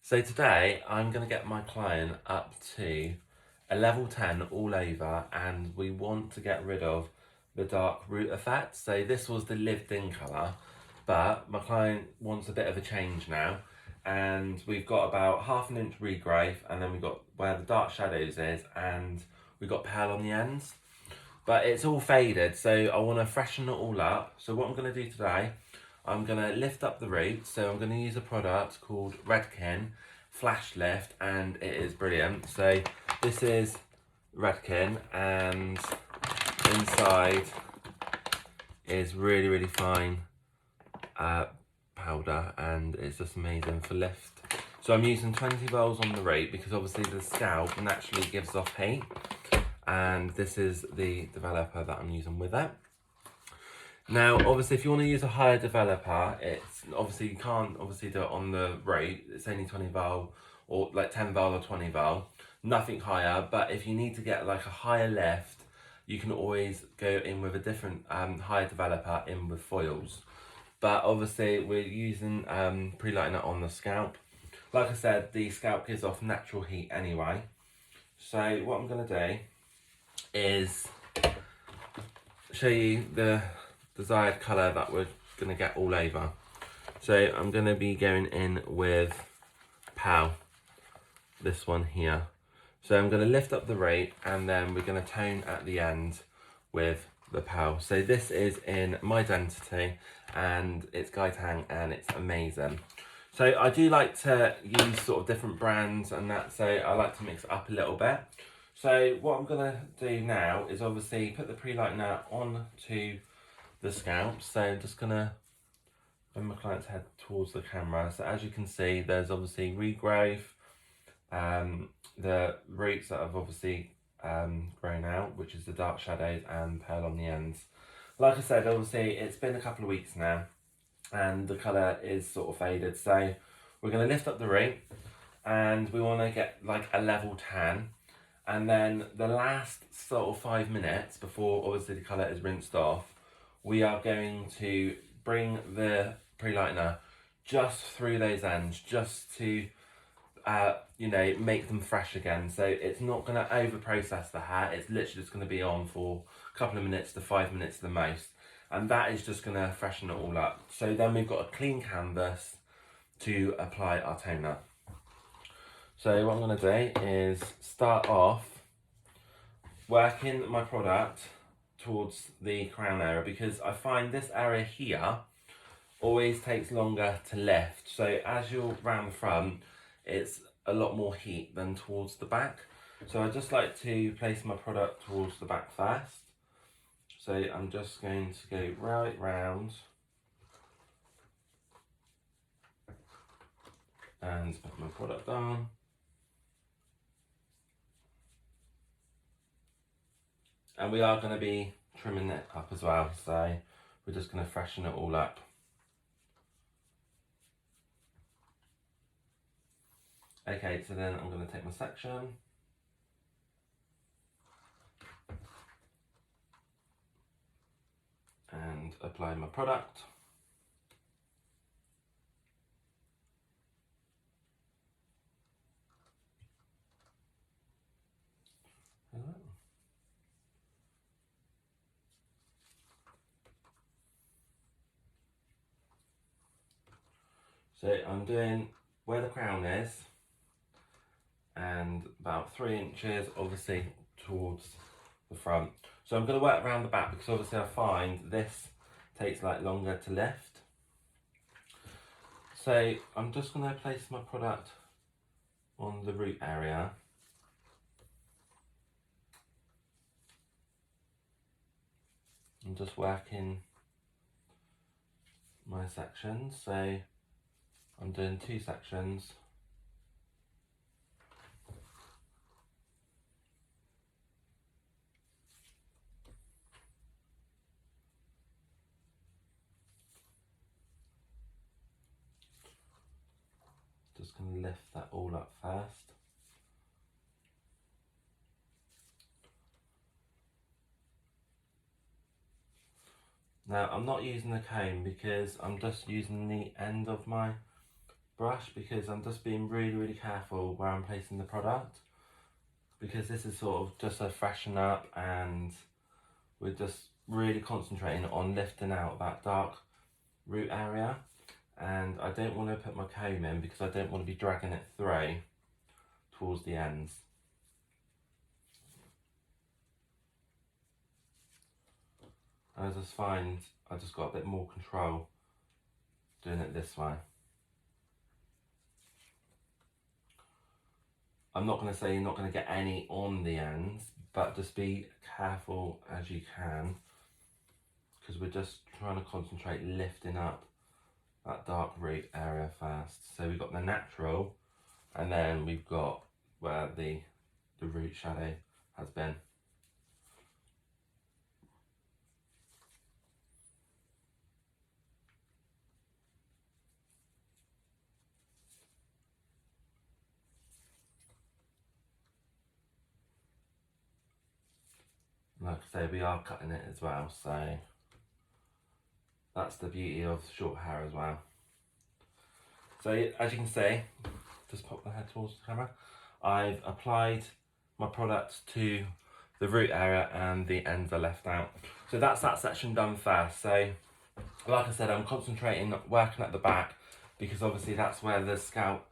So today I'm going to get my client up to a level 10 all over, and we want to get rid of the dark root effect. So this was the lived in colour, but my client wants a bit of a change now, and we've got about 1/2 inch regrowth, and then we've got where the dark shadows is, and we've got pale on the ends. But it's all faded, so I want to freshen it all up. So what I'm going to do today, I'm going to lift up the roots. So I'm going to use a product called Redkin Flashlift, and it is brilliant. So this is Redkin, and inside is really fine powder, and it's just amazing for lift. So I'm using 20 volts on the root because obviously the scalp naturally gives off heat, and this is the developer that I'm using with it. Now, obviously, if you want to use a higher developer, it's obviously you can't obviously do it on the root. It's only 20 volt or like 10 volt or 20 volt, nothing higher. But if you need to get like a higher lift, you can always go in with a different higher developer in with foils. But obviously, we're using pre-lighting it on the scalp. Like I said, the scalp gives off natural heat anyway. So what I'm going to do is show you the desired colour that we're going to get all over. So I'm going to be going in with Pal, this one here. So I'm going to lift up the root, and then we're going to tone at the end with the Pal. So this is in My Identity, and it's Gaitang, and it's amazing. So I do like to use sort of different brands and that, so I like to mix it up a little bit. So what I'm going to do now is obviously put the pre-lightener onto the scalp. So I'm just going to bring my client's head towards the camera. So as you can see, there's obviously regrowth, the roots that have obviously grown out, which is the dark shadows and pale on the ends. Like I said, obviously it's been a couple of weeks now, and the colour is sort of faded. So we're going to lift up the root, and we want to get like a level tan. And then the last sort of 5 minutes before obviously the colour is rinsed off, we are going to bring the pre-lightener just through those ends, just to you know, make them fresh again. So it's not going to over process the hair. It's literally just going to be on for a couple of minutes to 5 minutes the most, and that is just going to freshen it all up. So then we've got a clean canvas to apply our toner. So what I'm going to do is start off working my product towards the crown area, because I find this area here always takes longer to lift. So as you're round the front, it's a lot more heat than towards the back. So I just like to place my product towards the back first. So I'm just going to go right round and put my product on. And we are going to be trimming it up as well, so we're just going to freshen it all up. Okay, so then I'm going to take my section and apply my product. So I'm doing where the crown is, and about 3 inches obviously towards the front. So I'm going to work around the back, because obviously I find this takes like longer to lift. So I'm just going to place my product on the root area. I'm just working my sections. So I'm doing 2 sections. Just going to lift that all up first. Now I'm not using the comb because I'm just using the end of my brush because I'm just being really careful where I'm placing the product, because this is sort of just a freshen up, and we're just really concentrating on lifting out that dark root area. And I don't want to put my comb in because I don't want to be dragging it through towards the ends. And I just find I just got a bit more control doing it this way. I'm not going to say you're not going to get any on the ends, but just be careful as you can, because we're just trying to concentrate lifting up that dark root area first. So we've got the natural, and then we've got where the root shadow has been. Like I say, we are cutting it as well, so that's the beauty of short hair as well. So as you can see, just pop the head towards the camera, I've applied my product to the root area and the ends are left out. So that's that section done first. So like I said, I'm concentrating working at the back because obviously that's where the scalp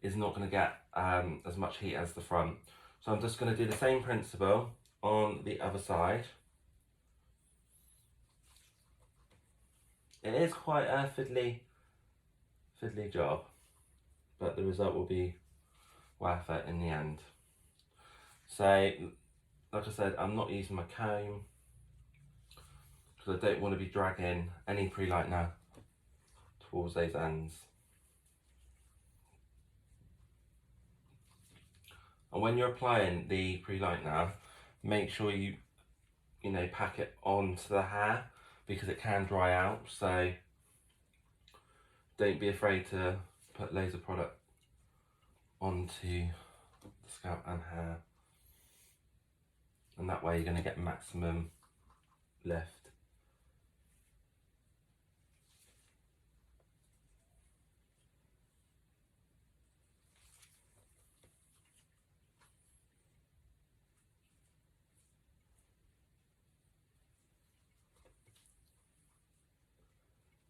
is not going to get as much heat as the front. So I'm just going to do the same principle on the other side. It is quite a fiddly job, but the result will be worth it in the end. So like I said, I'm not using my comb because I don't want to be dragging any Prelight now towards those ends. And when you're applying the Prelight now, make sure you pack it onto the hair because it can dry out. So don't be afraid to put loads of product onto the scalp and hair, and that way you're going to get maximum lift.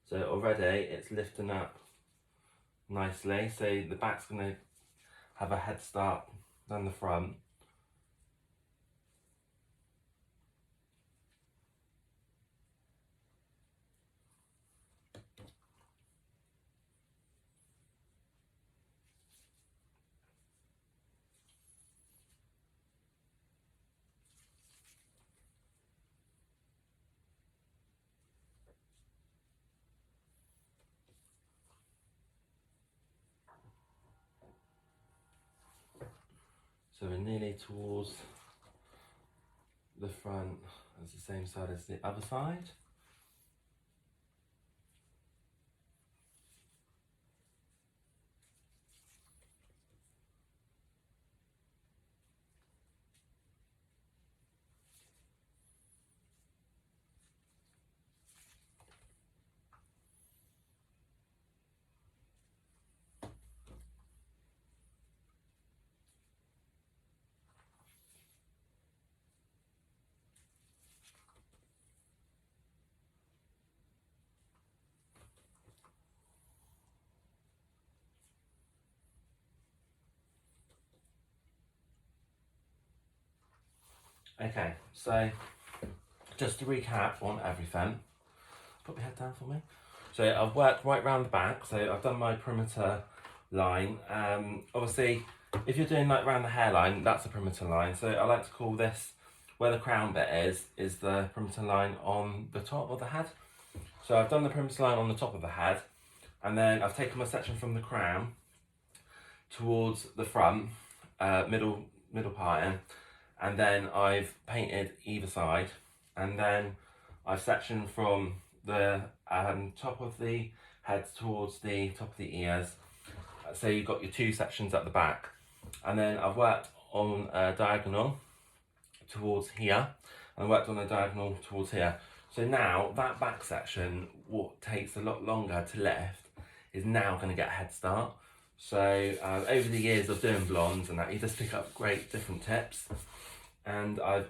So already it's lifting up nicely, so the back's going to have a head start than the front. So we're nearly towards the front as the same side as the other side. Okay, so just to recap on everything, put your head down for me. So I've worked right round the back, so I've done my perimeter line. Obviously, if you're doing like round the hairline, that's a perimeter line. So I like to call this, where the crown bit is the perimeter line on the top of the head. So I've done the perimeter line on the top of the head, and then I've taken my section from the crown towards the front, middle part in, and then I've painted either side, and then I've sectioned from the top of the head towards the top of the ears. So you've got your two sections at the back, and then I've worked on a diagonal towards here, and I worked on a diagonal towards here. So now that back section, what takes a lot longer to lift is now going to get a head start. So over the years of doing blondes and that, you just pick up great different tips, and I've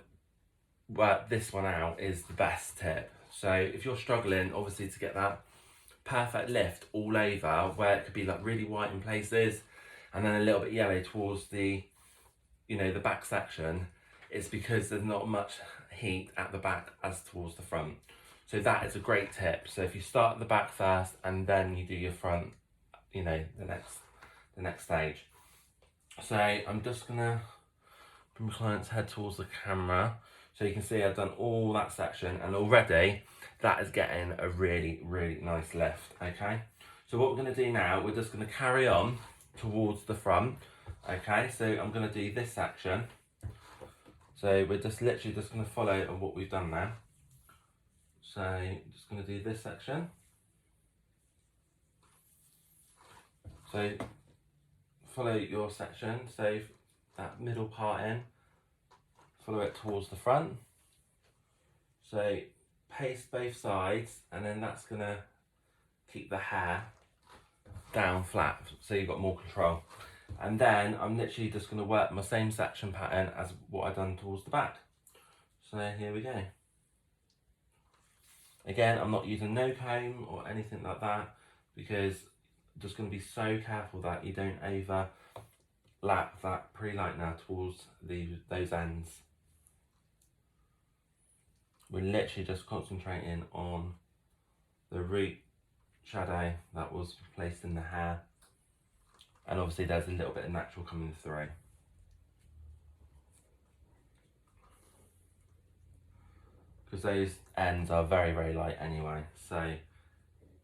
worked this one out is the best tip. So if you're struggling obviously to get that perfect lift all over, where it could be like really white in places and then a little bit yellow towards the, you know, the back section, it's because there's not much heat at the back as towards the front. So that is a great tip. So if you start at the back first and then you do your front, you know, the next stage. So I'm just gonna bring my client's head towards the camera so you can see I've done all that section, and already that is getting a really, really nice lift, okay? So what we're gonna do now, we're just gonna carry on towards the front, okay? So I'm gonna do this section. So we're just literally just gonna follow what we've done now. So I'm just gonna do this section. So follow your section, so that middle part in, follow it towards the front. So paste both sides, and then that's gonna keep the hair down flat, so you've got more control. And then I'm literally just gonna work my same section pattern as what I've done towards the back. So here we go. Again, I'm not using no comb or anything like that, because I'm just gonna be so careful that you don't overlap that pre-light now towards those ends. We're literally just concentrating on the root shadow that was placed in the hair, and obviously there's a little bit of natural coming through. Because those ends are very, very light anyway, so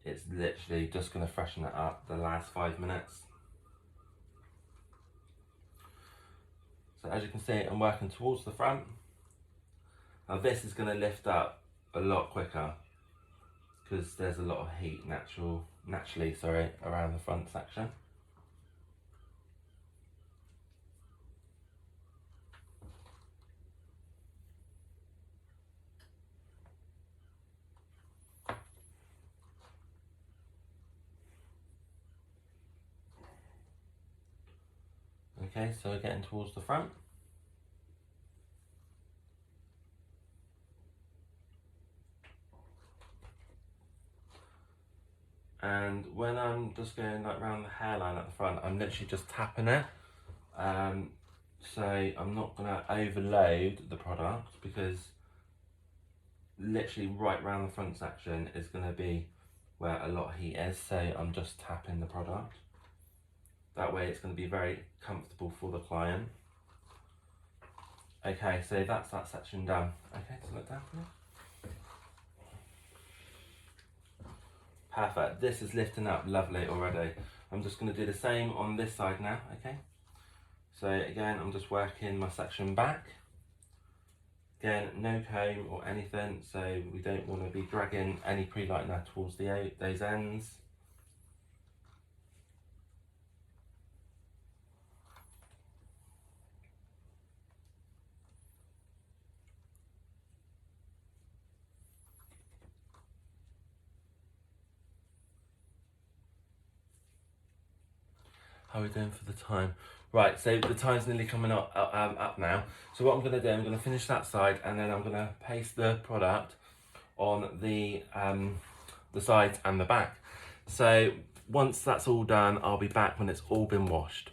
it's literally just going to freshen it up the last 5 minutes. So as you can see, I'm working towards the front. Now this is going to lift up a lot quicker because there's a lot of heat naturally around the front section. Okay, so we're getting towards the front. And when I'm just going like round the hairline at the front, I'm literally just tapping it. So I'm not going to overload the product, because literally right round the front section is going to be where a lot of heat is. So I'm just tapping the product. That way it's going to be very comfortable for the client. Okay, so that's that section done. Okay, so look down for me. Perfect, this is lifting up lovely already. I'm just going to do the same on this side now, okay? So again, I'm just working my section back. Again, no comb or anything, so we don't want to be dragging any pre-light now towards those ends. How are we doing for the time? Right, so the time's nearly coming up now. So what I'm going to do, I'm going to finish that side, and then I'm going to paste the product on the sides and the back. So once that's all done, I'll be back when it's all been washed.